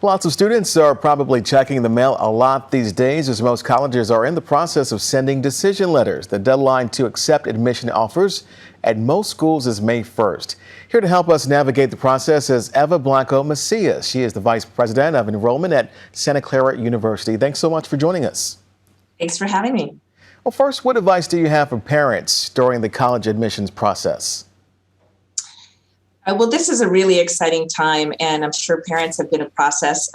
Lots of students are probably checking the mail a lot these days as most colleges are in the process of sending decision letters. The deadline to accept admission offers at most schools is May 1st. Here to help us navigate the process is Eva Blanco Macias. She is the Vice President of Enrollment at Santa Clara University. Thanks so much for joining us. Thanks for having me. Well, first, what advice do you have for parents during the college admissions process? Well, this is a really exciting time, and I'm sure parents have been a process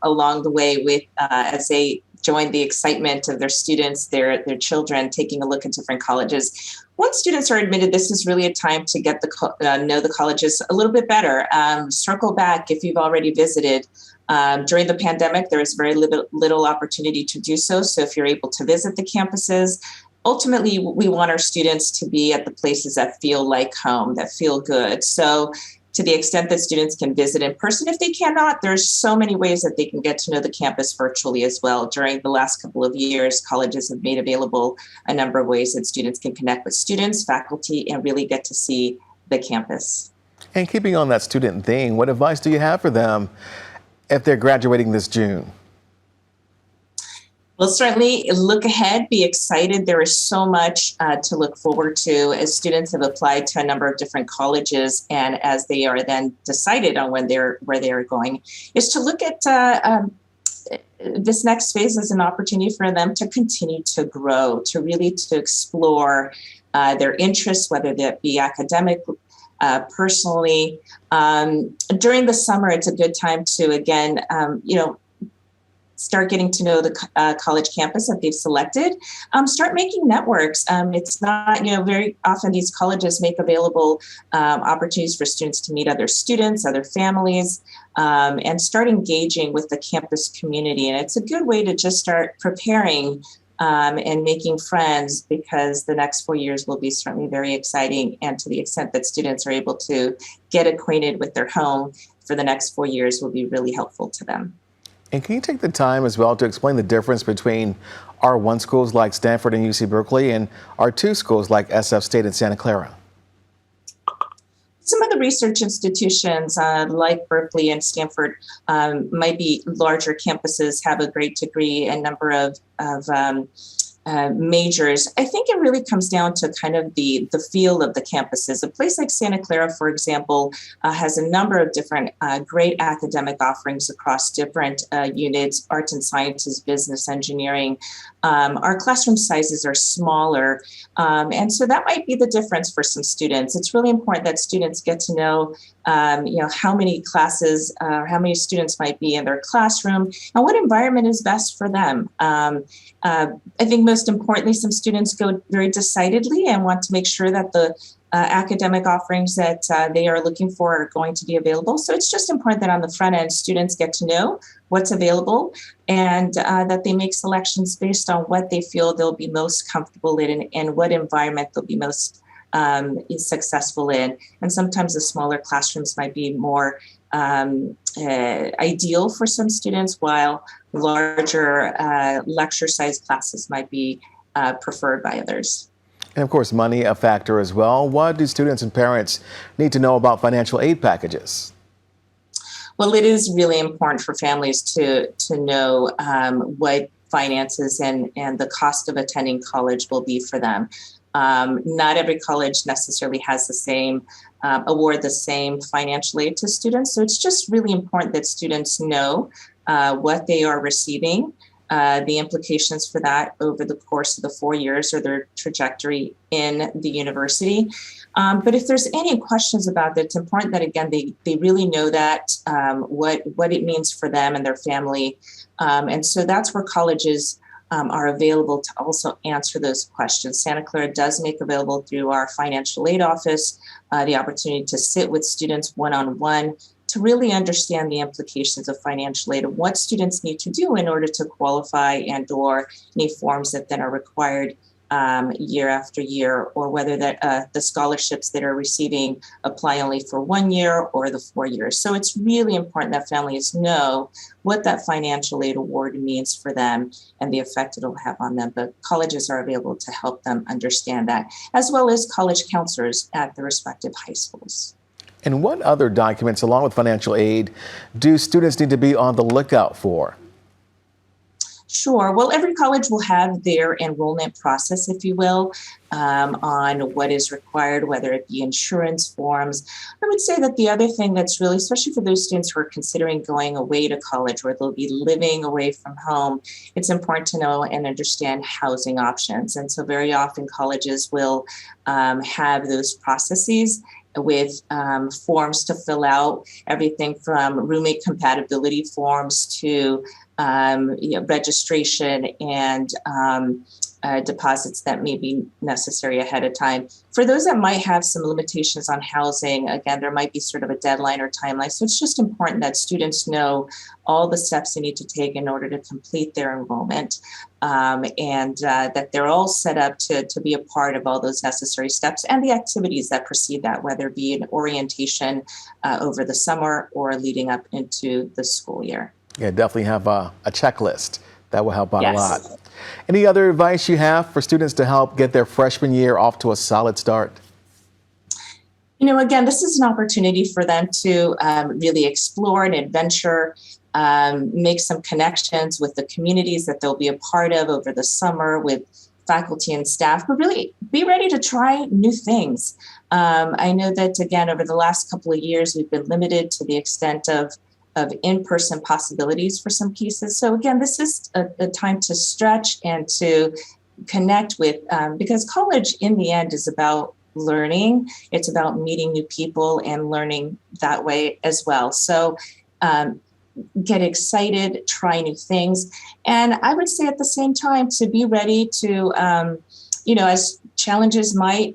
along the way with as they join the excitement of their students, their children, taking a look at different colleges. Once students are admitted, this is really a time to get know the colleges a little bit better. Circle back if you've already visited. During the pandemic, there was very little opportunity to do so. So if you're able to visit the campuses, ultimately, we want our students to be at the places that feel like home, that feel good. So to the extent that students can visit in person, if they cannot, there's so many ways that they can get to know the campus virtually as well. During the last couple of years, colleges have made available a number of ways that students can connect with students, faculty, and really get to see the campus. And keeping on that student theme, what advice do you have for them if they're graduating this June? Well, certainly look ahead, be excited. There is so much to look forward to as students have applied to a number of different colleges, and as they are then decided on where they are going, is to look at this next phase as an opportunity for them to continue to grow, to really to explore their interests, whether that be academic, personally. During the summer, it's a good time to, again, start getting to know the college campus that they've selected. Start making networks. It's not, very often these colleges make available opportunities for students to meet other students, other families, and start engaging with the campus community. And it's a good way to just start preparing and making friends, because the next 4 years will be certainly very exciting. And to the extent that students are able to get acquainted with their home for the next 4 years will be really helpful to them. And can you take the time as well to explain the difference between R1 schools like Stanford and UC Berkeley and R2 schools like SF State and Santa Clara? Some of the research institutions like Berkeley and Stanford might be larger campuses, have a great degree and number of majors. I think it really comes down to kind of the feel of the campuses. A place like Santa Clara, for example, has a number of different great academic offerings across different units, arts and sciences, business, engineering. Our classroom sizes are smaller, and so that might be the difference for some students. It's really important that students get to know how many classes, how many students might be in their classroom, and what environment is best for them. I think most importantly, some students go very decidedly and want to make sure that the academic offerings that they are looking for are going to be available. So it's just important that on the front end, students get to know what's available and that they make selections based on what they feel they'll be most comfortable in and what environment they'll be most successful in. And sometimes the smaller classrooms might be more ideal for some students, while larger lecture size classes might be preferred by others. And of course, money a factor as well. What do students and parents need to know about financial aid packages? Well, it is really important for families to know what finances and the cost of attending college will be for them. Not every college necessarily has the same award the same financial aid to students. So it's just really important that students know what they are receiving, the implications for that over the course of the 4 years or their trajectory in the university. But if there's any questions about that, it's important that, again, they really know that, what it means for them and their family. And so that's where colleges are available to also answer those questions. Santa Clara does make available through our financial aid office the opportunity to sit with students one-on-one to really understand the implications of financial aid and what students need to do in order to qualify and or any forms that then are required year after year, or whether that the scholarships that are receiving apply only for 1 year or the 4 years. So it's really important that families know what that financial aid award means for them and the effect it'll have on them. But colleges are available to help them understand that, as well as college counselors at the respective high schools. And what other documents, along with financial aid, do students need to be on the lookout for? Sure. Well, every college will have their enrollment process, if you will, on what is required, whether it be insurance forms. I would say that the other thing that's really, especially for those students who are considering going away to college, where they'll be living away from home, it's important to know and understand housing options. And so very often colleges will have those processes with forms to fill out, everything from roommate compatibility forms to registration and deposits that may be necessary ahead of time. For those that might have some limitations on housing, again, there might be sort of a deadline or timeline. So it's just important that students know all the steps they need to take in order to complete their enrollment, and that they're all set up to be a part of all those necessary steps and the activities that precede that, whether it be an orientation over the summer or leading up into the school year. Yeah, definitely have a checklist. That will help out a Yes. lot. Any other advice you have for students to help get their freshman year off to a solid start? Again, this is an opportunity for them to really explore and adventure, make some connections with the communities that they'll be a part of over the summer with faculty and staff, but really be ready to try new things. I know that, again, over the last couple of years, we've been limited to the extent of in-person possibilities for some pieces. So again, this is a time to stretch and to connect with, because college in the end is about learning. It's about meeting new people and learning that way as well. So get excited, try new things. And I would say at the same time to be ready to, as challenges might,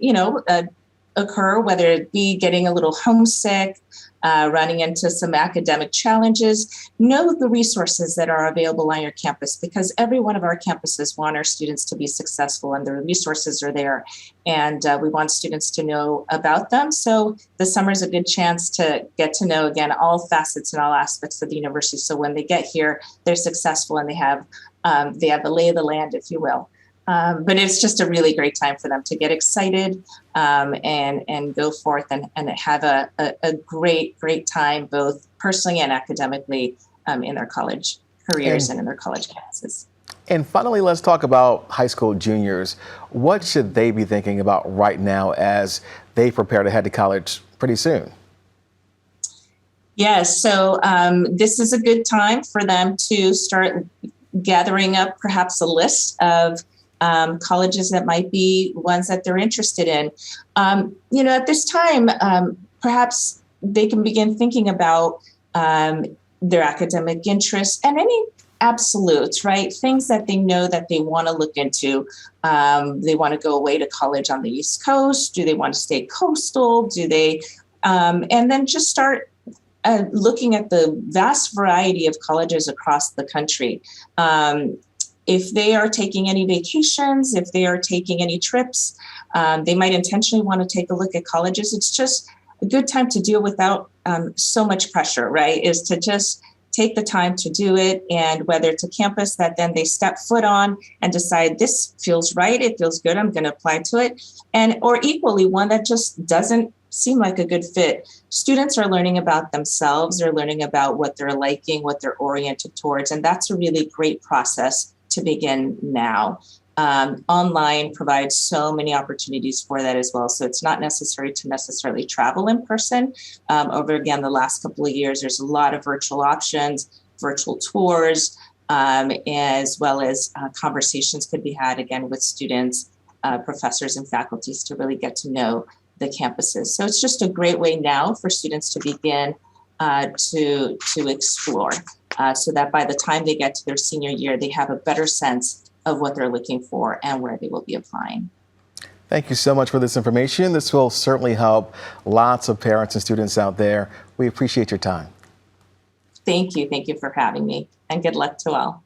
occur, whether it be getting a little homesick, running into some academic challenges, know the resources that are available on your campus, because every one of our campuses want our students to be successful and the resources are there. And we want students to know about them. So the summer is a good chance to get to know, again, all facets and all aspects of the university. So when they get here, they're successful and they have the lay of the land, if you will. But it's just a really great time for them to get excited and go forth and have a great time, both personally and academically, in their college careers and in their college classes. And finally, let's talk about high school juniors. What should they be thinking about right now as they prepare to head to college pretty soon? Yes, so this is a good time for them to start gathering up perhaps a list of colleges that might be ones that they're interested in. At this time, perhaps they can begin thinking about their academic interests and any absolutes, right? Things that they know that they want to look into. They want to go away to college on the East Coast. Do they want to stay coastal? Do they, and then just start looking at the vast variety of colleges across the country. If they are taking any vacations, if they are taking any trips, they might intentionally want to take a look at colleges. It's just a good time to do it without so much pressure, right? Is to just take the time to do it, and whether it's a campus that then they step foot on and decide this feels right, it feels good, I'm going to apply to it, and or equally one that just doesn't seem like a good fit. Students are learning about themselves, they're learning about what they're liking, what they're oriented towards, and that's a really great process to begin now. Online provides so many opportunities for that as well. So it's not necessary to necessarily travel in person. Over again, the last couple of years, there's a lot of virtual options, virtual tours, as well as conversations could be had again with students, professors, and faculties to really get to know the campuses. So it's just a great way now for students to begin to explore, so that by the time they get to their senior year, they have a better sense of what they're looking for and where they will be applying. Thank you so much for this information. This will certainly help lots of parents and students out there. We appreciate your time. Thank you. Thank you for having me, and good luck to all.